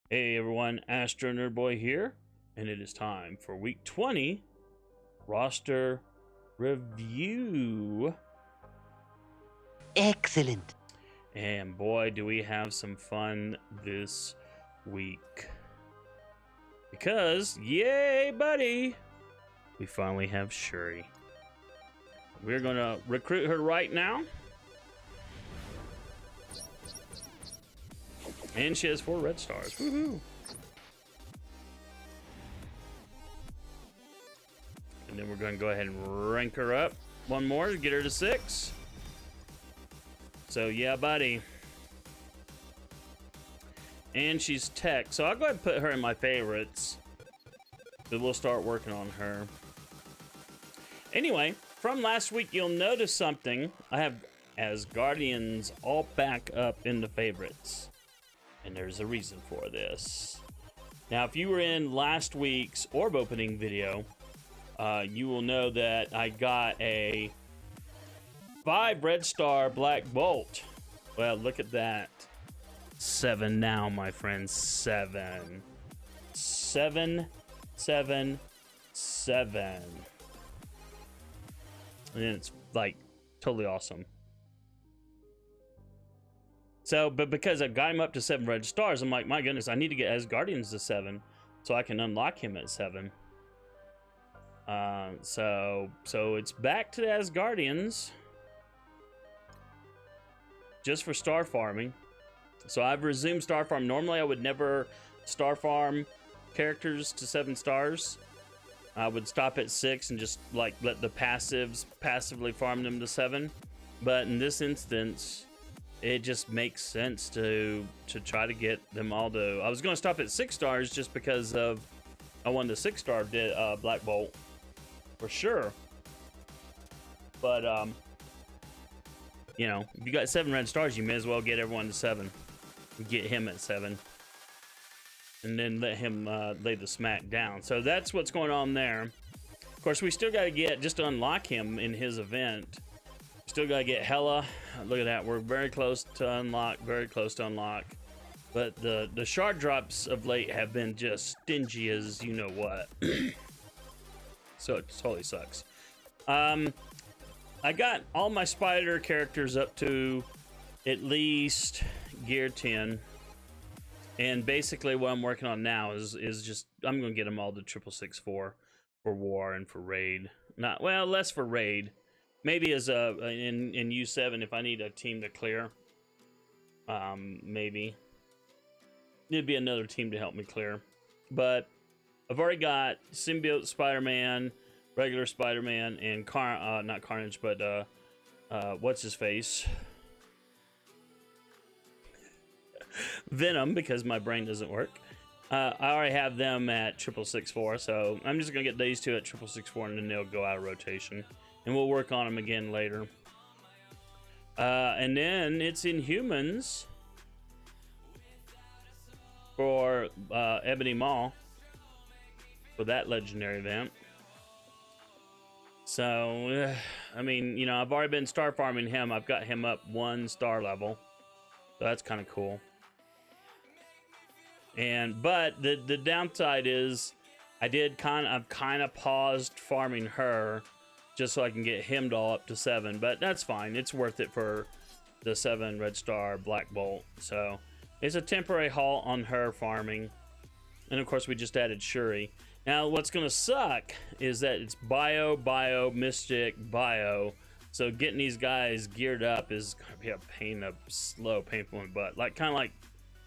Hey everyone, AstroNerdBoy here, and it is time for week 20 roster review. Excellent. And boy, do we have some fun this week. Because, yay buddy, we finally have Shuri. We're gonna recruit her right now. And she has 4 red stars. Woohoo! And then we're going to go ahead and rank her up one more to get her to 6. So yeah, buddy. And she's tech, so I'll go ahead and put her in my favorites. But we'll start working on her. Anyway, from last week, you'll notice something. I have Asgardians all back up in the favorites. And there's a reason for this. Now, if you were in last week's orb opening video, you will know that I got a 5 red star Black Bolt. Well, look at that. 7 now, my friends. 7. 7, 7, 7. And it's like totally awesome. So, but because I got him up to 7 red stars, I'm like, my goodness, I need to get Asgardians to 7 so I can unlock him at 7. So it's back to the Asgardians just for star farming. So I've resumed star farm. Normally I would never star farm characters to 7 stars. I would stop at 6 and just like let the passives passively farm them to 7. But in this instance, it just makes sense to try to get them all to. I was going to stop at 6 stars just because of I wanted the 6-star Black Bolt for sure. But you know, if you got 7 red stars, you may as well get everyone to 7. Get him at 7, and then let him lay the smack down. So that's what's going on there. Of course, we still got to get just to unlock him in his event. Still gotta get Hela. Look at that, we're very close to unlock, very close to unlock. But the shard drops of late have been just stingy as you know what. So it totally sucks. I got all my spider characters up to at least gear 10. And basically what I'm working on now is just, I'm gonna get them all to 666 for war and for raid. Not, well, less for raid. Maybe as a in U7 if I need a team to clear. Maybe it'd be another team to help me clear. But I've already got symbiote Spider-Man, regular Spider-Man, and not Carnage, but what's his face? Venom, because my brain doesn't work. I already have them at 666, so I'm just gonna get these 2 at 666, and then they'll go out of rotation. And we'll work on them again later. And then it's Inhumans for Ebony Maw for that legendary event. So, I mean, you know, I've already been star farming him. I've got him up 1 star level. So that's kind of cool. But the downside is I've kind of paused farming her just so I can get him all up to 7, but that's fine. It's worth it for the 7 red star Black Bolt. So it's a temporary halt on her farming. And of course we just added Shuri. Now what's gonna suck is that it's bio, mystic, bio. So getting these guys geared up is gonna be a painful in the butt. Like kind of like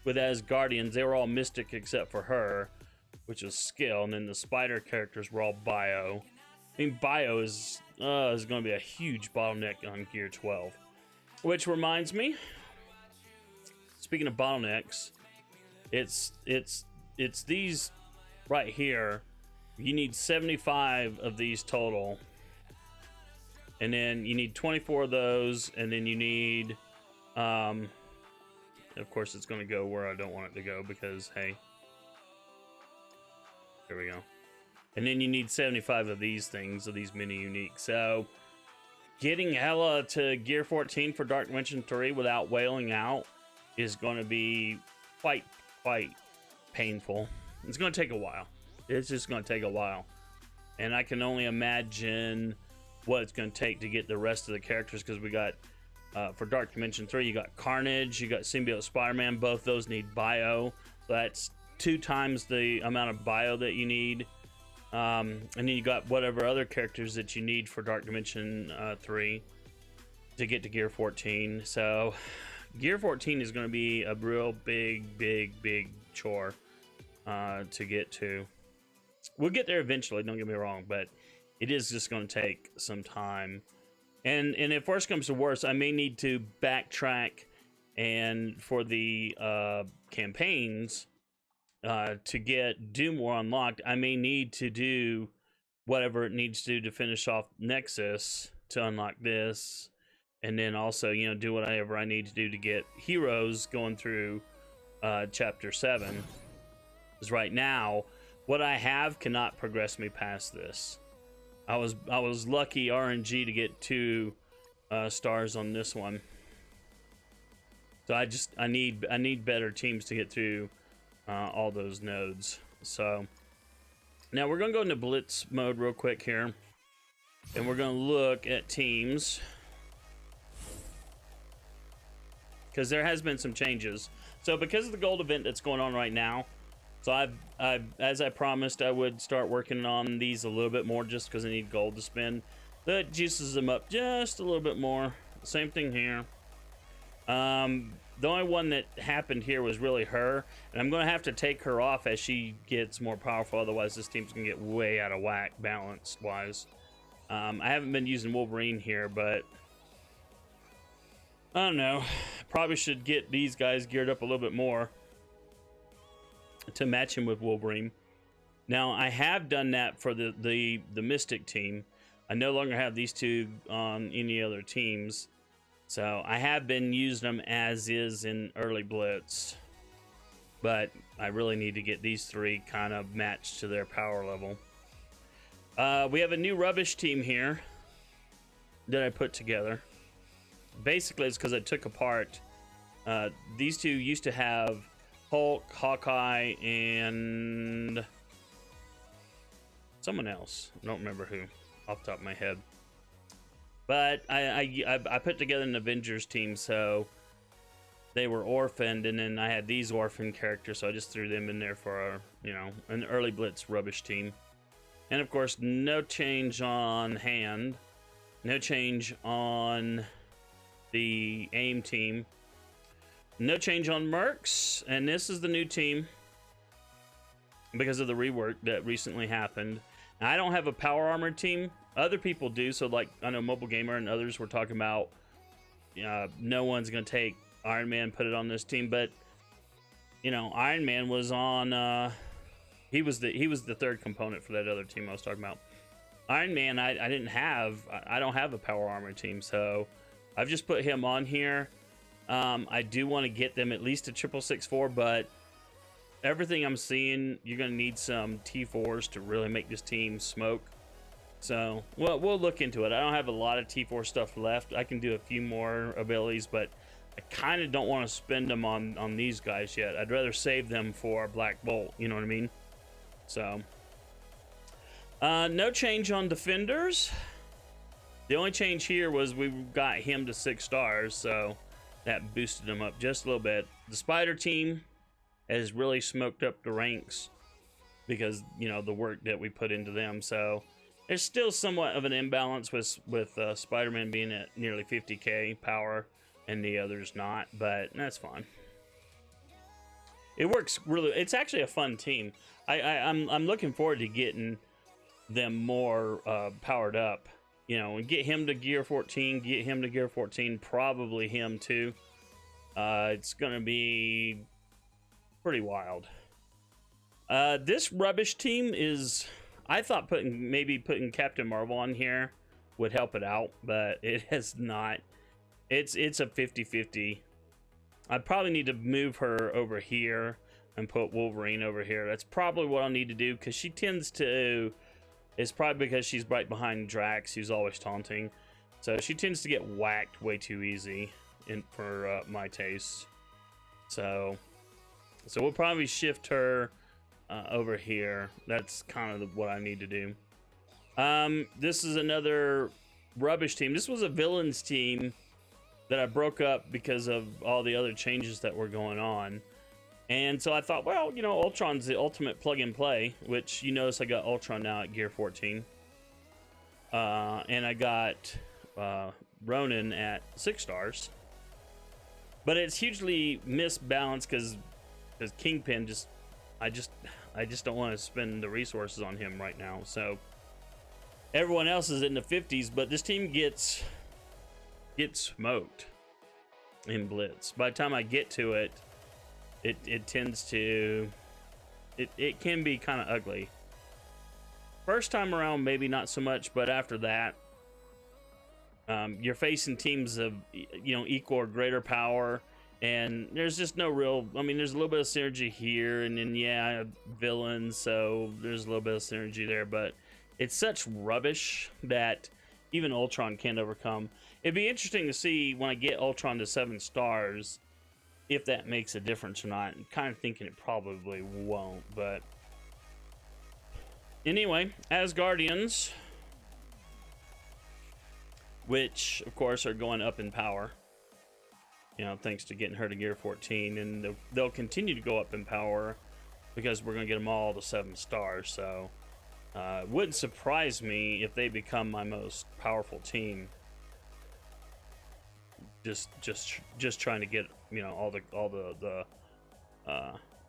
with Asgardians, they were all mystic except for her, which was skill, and then the spider characters were all bio. I mean, bio is going to be a huge bottleneck on Gear 12. Which reminds me, speaking of bottlenecks, it's these right here. You need 75 of these total. And then you need 24 of those, and then you need, of course it's going to go where I don't want it to go because, hey, there we go. And then you need 75 of these things, of these mini unique. So getting Hela to gear 14 for Dark Dimension 3 without wailing out is going to be quite painful. It's going to take a while. It's just going to take a while. And I can only imagine what it's going to take to get the rest of the characters, because we got, for Dark Dimension 3, you got Carnage, you got Symbiote Spider-Man. Both those need bio. So that's 2 times the amount of bio that you need. And then you got whatever other characters that you need for Dark Dimension 3 to get to Gear 14. So Gear 14 is going to be a real big chore to get to. We'll get there eventually, don't get me wrong, but it is just going to take some time. And if worse comes to worse, I may need to backtrack, and for the campaigns to get Doom War unlocked, I may need to do whatever it needs to do to finish off Nexus to unlock this, and then also, you know, do whatever I need to do to get Heroes going through Chapter 7. Because right now, what I have cannot progress me past this. I was lucky RNG to get 2 stars on this one. So I need better teams to get through all those nodes. So now we're gonna go into Blitz mode real quick here, and we're gonna look at teams, because there has been some changes. So because of the gold event that's going on right now, so I've as I promised, I would start working on these a little bit more, just because I need gold to spend. That juices them up just a little bit more. Same thing here. The only one that happened here was really her, and I'm going to have to take her off as she gets more powerful. Otherwise, this team's going to get way out of whack balance-wise. I haven't been using Wolverine here, but I don't know. Probably should get these guys geared up a little bit more to match him with Wolverine. Now, I have done that for the Mystic team. I no longer have these 2 on any other teams. So I have been using them as is in early Blitz, but I really need to get these 3 kind of matched to their power level. We have a new rubbish team here that I put together. Basically, it's because I took apart. These 2 used to have Hulk, Hawkeye, and someone else. I don't remember who off the top of my head. But I put together an Avengers team, so they were orphaned, and then I had these orphan characters, so I just threw them in there for an early Blitz rubbish team. And of course, no change on Hand, no change on the AIM team, no change on Mercs, and this is the new team because of the rework that recently happened. Now, I don't have a power armor team. Other people do, so like I know Mobile Gamer and others were talking about no one's gonna take Iron Man, put it on this team, but Iron Man was on he was the 3rd component for that other team I was talking about. Iron Man, I don't have a power armor team, so I've just put him on here. I do want to get them at least a 6664, but everything I'm seeing, you're gonna need some T4s to really make this team smoke. So we'll look into it. I don't have a lot of T4 stuff left. I can do a few more abilities, but I kind of don't want to spend them on these guys yet. I'd rather save them for Black Bolt, you know what I mean? So no change on Defenders. The only change here was we got him to 6 stars, so that boosted him up just a little bit. The Spider team has really smoked up the ranks because the work that we put into them. So there's still somewhat of an imbalance with Spider-Man being at nearly 50k power and the others not, but that's fine. It works really. It's actually a fun team. I'm looking forward to getting them more powered up, and get him to gear 14, get him to gear 14, probably him too. It's gonna be pretty wild. This rubbish team is, I thought maybe putting Captain Marvel on here would help it out, but it has not. It's a 50-50. I probably need to move her over here and put Wolverine over here. That's probably what I'll need to do, because she tends to, it's probably because she's right behind Drax, who's always taunting. So she tends to get whacked way too easy for my taste. So So we'll probably shift her over here. That's kind of what I need to do. This is another rubbish team. This was a villains team that I broke up because of all the other changes that were going on. And so I thought, well, you know, Ultron's the ultimate plug and play, which you notice I got Ultron now at gear 14. And I got Ronan at 6 stars. But it's hugely misbalanced because Kingpin I just don't want to spend the resources on him right now. So everyone else is in the 50s, but this team gets smoked in Blitz. By the time I get to it, it tends to it can be kind of ugly. First time around, maybe not so much, but after that, you're facing teams of, you know, equal or greater power, and there's just no real. I mean, there's a little bit of synergy here, and then yeah, villains, so there's a little bit of synergy there, but it's such rubbish that even Ultron can't overcome. It'd be interesting to see when I get Ultron to 7 stars if that makes a difference or not. I'm kind of thinking it probably won't, but anyway, Asgardians, which of course are going up in power, you know, thanks to getting her to gear 14, and they'll continue to go up in power because we're going to get them all to 7 stars. So it wouldn't surprise me if they become my most powerful team. Just trying to get, you know, all the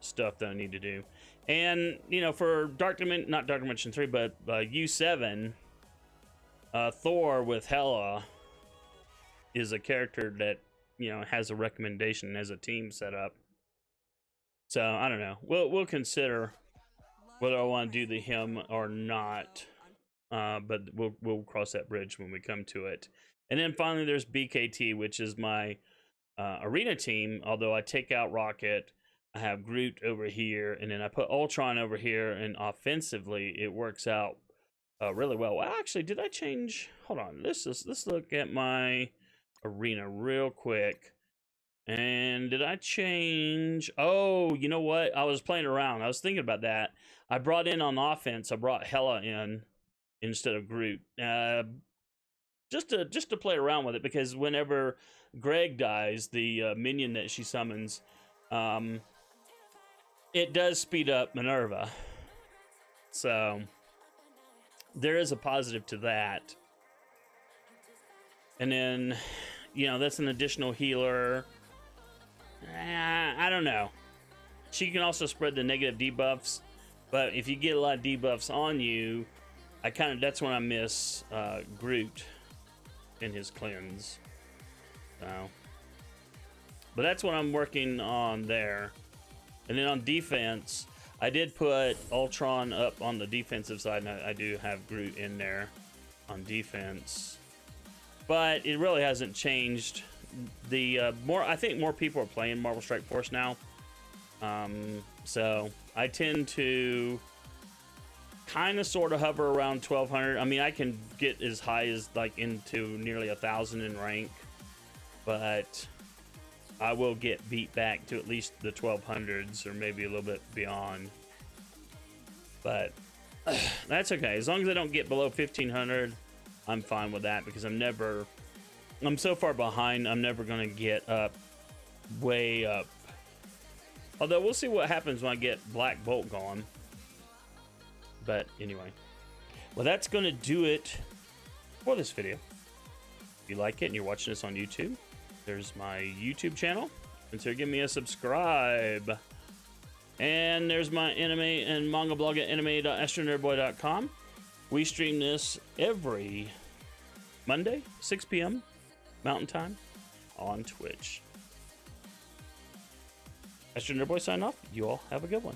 stuff that I need to do. And you know, for not Dark Dimension 3, but U7, Thor with Hela is a character that, you know, has a recommendation as a team set up. So I don't know. We'll consider whether I want to do him or not. But we'll cross that bridge when we come to it. And then finally, there's BKT, which is my arena team. Although I take out Rocket, I have Groot over here, and then I put Ultron over here. And offensively, it works out really well. Well, actually, did I change? Hold on. Let's look at my arena real quick. And did I change? Oh, you know what? I was playing around. I was thinking about that. I brought in on offense. I brought Hela in instead of Groot. Just to play around with it, because whenever Greg dies, the minion that she summons, it does speed up Minerva. So there is a positive to that. And then, you know, that's an additional healer. I don't know. She can also spread the negative debuffs, but if you get a lot of debuffs on you, that's when I miss Groot in his cleanse. So, but that's what I'm working on there. And then on defense, I did put Ultron up on the defensive side, and I do have Groot in there on defense. But it really hasn't changed. I think more people are playing Marvel Strike Force now. So I tend to kind of sort of hover around 1200. I mean, I can get as high as like into nearly 1000 in rank, but I will get beat back to at least the 1200s or maybe a little bit beyond. But that's okay. As long as I don't get below 1500, I'm fine with that, because I'm so far behind, I'm never going to get up way up. Although we'll see what happens when I get Black Bolt gone. But anyway, well, that's going to do it for this video. If you like it and you're watching this on YouTube, there's my YouTube channel. Consider giving me a subscribe. And there's my anime and manga blog at anime.astronerdboy.com. We stream this every Monday, 6 p.m. Mountain Time on Twitch. AstroNerdBoy sign off. You all have a good one.